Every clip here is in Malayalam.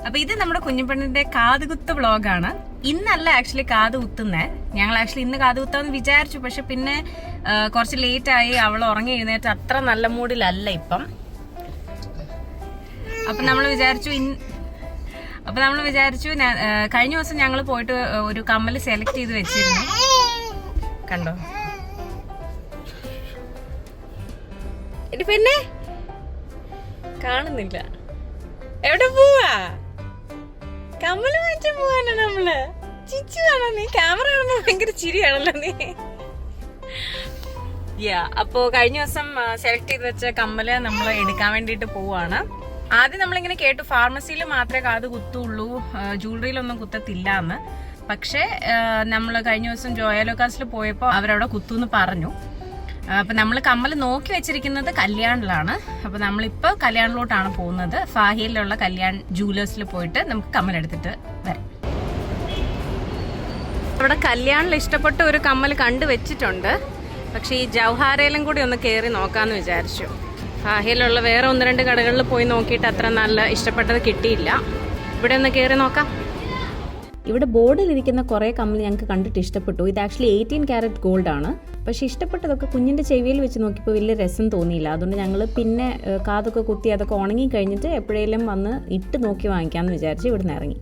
അപ്പൊ ഇത് നമ്മുടെ കുഞ്ഞിപ്പെണ്ണിന്റെ കാതുകുത്ത് വ്ളോഗാണ്. ഇന്നല്ല ആക്ച്വലി കാത് കുത്തുന്നേ. ഞങ്ങൾ ആക്ച്വലി ഇന്ന് കാത് കുത്താന്ന് വിചാരിച്ചു, പക്ഷെ പിന്നെ കുറച്ച് ലേറ്റ് ആയി. അവൾ ഉറങ്ങി എഴുന്നേറ്റ് അത്ര നല്ല മൂഡിലല്ല ഇപ്പം. അപ്പൊ നമ്മൾ വിചാരിച്ചു കഴിഞ്ഞ ദിവസം ഞങ്ങൾ പോയിട്ട് ഒരു കമ്മല് സെലക്ട് ചെയ്ത് വെച്ചിരുന്നു. കണ്ടോ പിന്നെ കാണുന്നില്ല. എവിടെ പോവാ? കമ്മല് മാറ്റാൻ പോവാനോ നമ്മള്? ചിച്ചു ആണോ നീ? ക്യാമറ കാണുമ്പോ ഭയങ്കര ചിരിയാണല്ലോ നീ. അപ്പോ കഴിഞ്ഞ ദിവസം സെലക്ട് ചെയ്ത് വെച്ച കമ്മല് നമ്മൾ എടുക്കാൻ വേണ്ടിട്ട് പോവാണ്. ആദ്യം നമ്മളിങ്ങനെ കേട്ടു ഫാർമസിയിൽ മാത്രമേ കാത് കുത്തുള്ളൂ, ജ്വല്ലറിയിലൊന്നും കുത്തത്തില്ല എന്ന്. പക്ഷെ നമ്മൾ കഴിഞ്ഞ ദിവസം ജോയാലോക്കാസിൽ പോയപ്പോൾ അവരവിടെ കുത്തുന്ന് പറഞ്ഞു. അപ്പൊ നമ്മൾ കമ്മൽ നോക്കി വെച്ചിരിക്കുന്നത് കല്യാണിലാണ്. അപ്പൊ നമ്മളിപ്പോ കല്യാണിലോട്ടാണ് പോകുന്നത്. ഫാഹിയിലുള്ള കല്യാൺ ജൂലേഴ്സിൽ പോയിട്ട് നമുക്ക് കമ്മൽ എടുത്തിട്ട് വരാം. അവിടെ കല്യാണിൽ ഇഷ്ടപ്പെട്ട ഒരു കമ്മൽ കണ്ടു വെച്ചിട്ടുണ്ട്. പക്ഷെ ഈ ജൗഹാരയിലും കൂടി ഒന്ന് കയറി നോക്കാന്ന് വിചാരിച്ചു. ഫാഹിയിലുള്ള വേറെ 1-2 കടകളിൽ പോയി നോക്കിയിട്ട് അത്ര നല്ല ഇഷ്ടപ്പെട്ടത് കിട്ടിയില്ല. ഇവിടെ ഒന്ന് കയറി നോക്കാം. ഇവിടെ ബോർഡിലിരിക്കുന്ന കുറേ കമ്മൽ ഞങ്ങൾക്ക് കണ്ടിട്ട് ഇഷ്ടപ്പെട്ടു. ഇത് ആക്ച്വലി 18 കാരറ്റ് ഗോൾഡ് ആണ്. പക്ഷെ ഇഷ്ടപ്പെട്ടതൊക്കെ കുഞ്ഞിൻ്റെ ചെവിയിൽ വെച്ച് നോക്കിയപ്പോൾ വലിയ രസം തോന്നിയില്ല. അതുകൊണ്ട് ഞങ്ങൾ പിന്നെ കാതൊക്കെ കുത്തി അതൊക്കെ ഉണങ്ങി കഴിഞ്ഞിട്ട് എപ്പോഴേലും വന്ന് ഇട്ട് നോക്കി വാങ്ങിക്കാമെന്ന് വിചാരിച്ച് ഇവിടുന്ന് ഇറങ്ങി.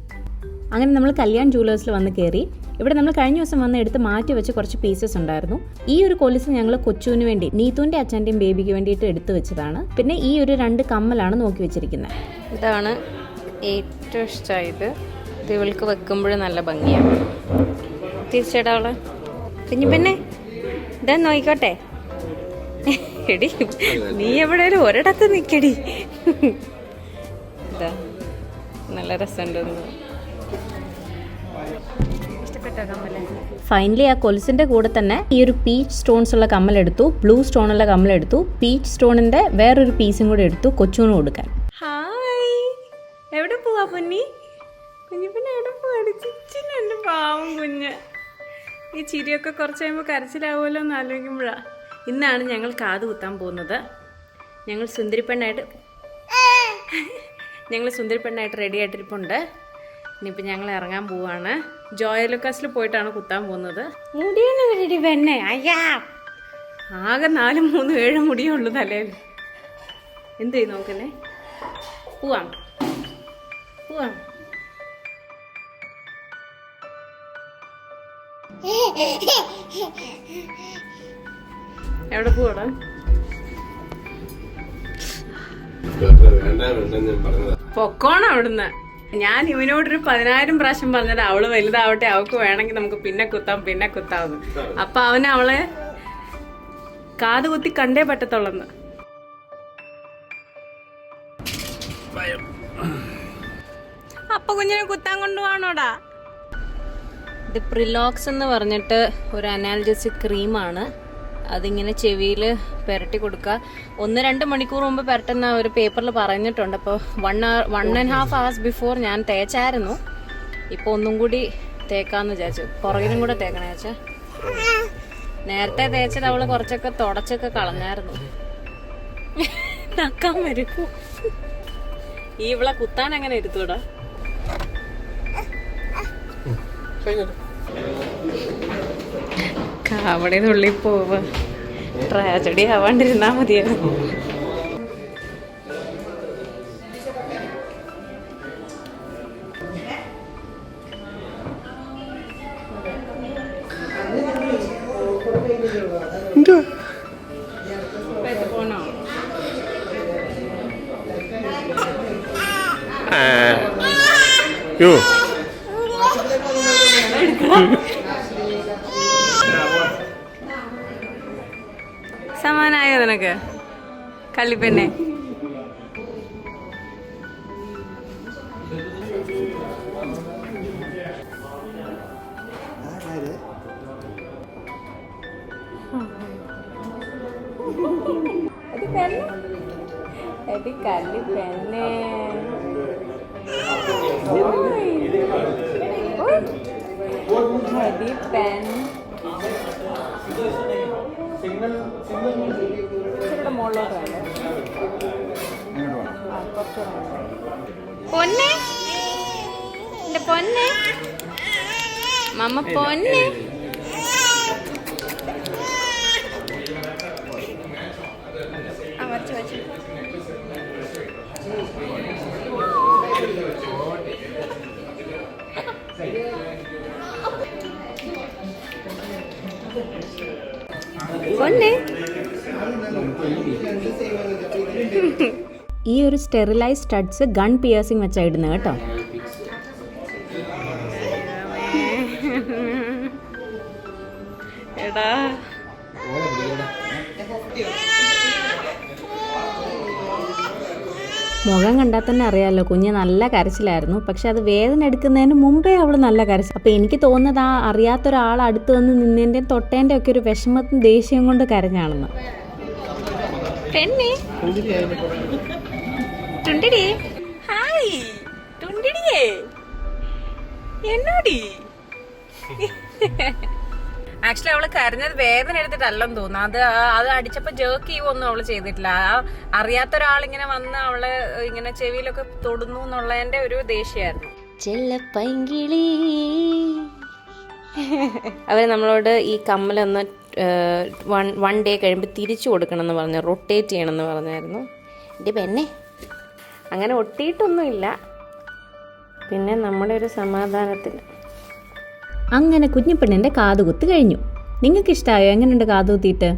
അങ്ങനെ നമ്മൾ കല്യാൺ ജൂലേഴ്സിൽ വന്ന് കയറി. ഇവിടെ നമ്മൾ കഴിഞ്ഞ ദിവസം വന്ന് എടുത്ത് മാറ്റി വെച്ച് കുറച്ച് പീസസ് ഉണ്ടായിരുന്നു. ഈ ഒരു കൊലുസ് ഞങ്ങൾ കൊച്ചുവിന് വേണ്ടി, നീത്തുവിൻ്റെ അച്ഛൻ്റെയും ബേബിക്ക് വേണ്ടിയിട്ട് എടുത്തു വെച്ചതാണ്. പിന്നെ ഈ ഒരു 2 കമ്മലാണ് നോക്കി വെച്ചിരിക്കുന്നത്. ഇതാണ് ഏറ്റവും ഇഷ്ടമായത്. ഇത് ഇവൾക്ക് വെക്കുമ്പോഴും നല്ല ഭംഗിയാണ്. തീർച്ചയായിട്ടും അവള് പിന്നെ ഇതാ നോയിക്കോട്ടെ. എടി നീ എവിടെയും ഒരിടത്ത് നിൽക്കടി. ഇതാ നല്ല രസമുണ്ടെന്ന്. ഫൈനലി ആ കൊലുസിന്റെ കൂടെ തന്നെ ഈ ഒരു പീച്ച് സ്റ്റോൺസ് ഉള്ള കമ്മലെടുത്തു, ബ്ലൂ സ്റ്റോൺ ഉള്ള കമ്മലെടുത്തു, പീച്ച് സ്റ്റോണിന്റെ വേറൊരു പീസും കൂടെ എടുത്തു കൊച്ചുവിന് കൊടുക്കാൻ. ഹായ്, എവിടെ പോവാ പൊന്നി? കുഞ്ഞിപ്പിന്നെ എവിടെ പോവാടി? ചിച്ചിനുണ്ട് പാവം കുഞ്ഞ്. ഈ ചിരിയൊക്കെ കുറച്ച് കഴിയുമ്പോൾ കരച്ചിലാവുമല്ലോ എന്ന് ആലോചിക്കുമ്പോഴാ. ഇന്നാണ് ഞങ്ങൾ കാത് കുത്താൻ പോകുന്നത്. ഞങ്ങൾ സുന്ദരിപ്പെണ്ണായിട്ട് റെഡി ആയിട്ടിരിപ്പുണ്ട്. ഇനിയിപ്പോൾ ഞങ്ങൾ ഇറങ്ങാൻ പോവാണ്. ജോയലുക്കാസിൽ പോയിട്ടാണ് കുത്താൻ പോകുന്നത്. മുടിയൊന്നും വരടി പെണ്ണെ. അയ്യാ, ആകെ 4, 3, 7 മുടിയേ ഉള്ളൂ തലയിൽ. എന്ത് ചെയ്യും നോക്കല്ലേ? പോവാം. എവിടെ പോവാടാ? പൊക്കോണം അവിടുന്ന്. ഞാൻ ഇവനോടൊരു 10,000 പ്രാവശ്യം പറഞ്ഞത് അവള് വലുതാവട്ടെ, അവൾക്ക് വേണമെങ്കിൽ നമുക്ക് പിന്നെ കുത്താവുന്നു. അപ്പൊ അവന് അവളെ കാത് കുത്തി കണ്ടേ പറ്റത്തുള്ളന്ന്. അപ്പൊ കുഞ്ഞിനെ കുത്താൻ കൊണ്ടുപോകണോടാ. ഇത് പ്രിലോക്സ് എന്ന് പറഞ്ഞിട്ട് ഒരു അനാൽജസിക് ക്രീമാണ്. അതിങ്ങനെ ചെവിയിൽ പുരട്ടി കൊടുക്കുക. 1-2 മണിക്കൂർ മുമ്പ് പുരട്ടുന്ന ഒരു പേപ്പറിൽ പറഞ്ഞിട്ടുണ്ട്. അപ്പോൾ 1.5 hours ബിഫോർ ഞാൻ തേച്ചായിരുന്നു. ഇപ്പോൾ ഒന്നും കൂടി തേക്കാമെന്ന് വിചാരിച്ചു. പുറകിലും കൂടെ തേക്കണേ വെച്ചാൽ. നേരത്തെ തേച്ചത് അവള് കുറച്ചൊക്കെ തുടച്ചൊക്കെ കളഞ്ഞായിരുന്നു. നക്കാൻ വരും. ഈ ഇവളെ കുത്താൻ എങ്ങനെ ഇരുത്തൂടാ? കാവടി തുള്ളി പോവാ. ട്രാജഡി ആവാണ്ടിരുന്നാ മതിയായിരുന്നു. പോണോ? സമാനായോ നിനക്ക് കള്ളിപ്പെണ്ണെ? കള്ളിപ്പെണ്ണെ മുകളിലോട്ട് വേണ്ടേ? പൊന്നെ എന്റെ പൊന്നെ മമ്മ പൊന്നെ. പൊന്നെ ഈ ഒരു സ്റ്റെറിലൈസ് സ്റ്റഡ്സ് ഗൺ പിയേഴ്സിംഗ് വെച്ചാ ഇടുന്നത് കേട്ടോ. എടാ മുഖം കണ്ടാൽ തന്നെ അറിയാമല്ലോ കുഞ്ഞ് നല്ല കരച്ചിലായിരുന്നു. പക്ഷെ അത് വേദന എടുക്കുന്നതിന് മുമ്പേ അവൾ നല്ല കരച്ചിൽ. അപ്പം എനിക്ക് തോന്നുന്നത് ആ അറിയാത്തൊരാൾ അടുത്ത് വന്ന് നിന്നതിൻ്റെ തൊട്ടേൻ്റെ ഒക്കെ ഒരു വിഷമത്തും ദേഷ്യം കൊണ്ട് കരഞ്ഞാണെന്ന്. ആക്ച്വലി അവള് കരഞ്ഞത് വേദന എടുത്തിട്ടല്ലെന്ന് തോന്നുന്നു. അത് അടിച്ചപ്പോ ജേർക്ക് ചെയ്യുവൊന്നും അവള് ചെയ്തിട്ടില്ല. അറിയാത്തൊരാളിങ്ങനെ വന്ന് അവള് ഇങ്ങനെ ചെവിയിലൊക്കെ തൊടുന്നു എന്നുള്ളതിന്റെ ഒരു ദേഷ്യമായിരുന്നു. ചെല്ലപ്പൈങ്കിളി അവര് നമ്മളോട് ഈ കമ്മലൊന്ന് 1 ഡേ കഴിയുമ്പോൾ തിരിച്ചു കൊടുക്കണം എന്ന് പറഞ്ഞു, റൊട്ടേറ്റ് ചെയ്യണമെന്ന് പറഞ്ഞായിരുന്നു. എൻ്റെ പെണ്ണെ അങ്ങനെ ഒട്ടിയിട്ടൊന്നുമില്ല, പിന്നെ നമ്മുടെ ഒരു സമാധാനത്തിന്. അങ്ങനെ കുഞ്ഞിപ്പെണ്ണിൻ്റെ കാതുകുത്ത് കഴിഞ്ഞു. നിങ്ങൾക്ക് ഇഷ്ടമായോ? എങ്ങനെയുണ്ട് കാതുകുത്തിയിട്ട്?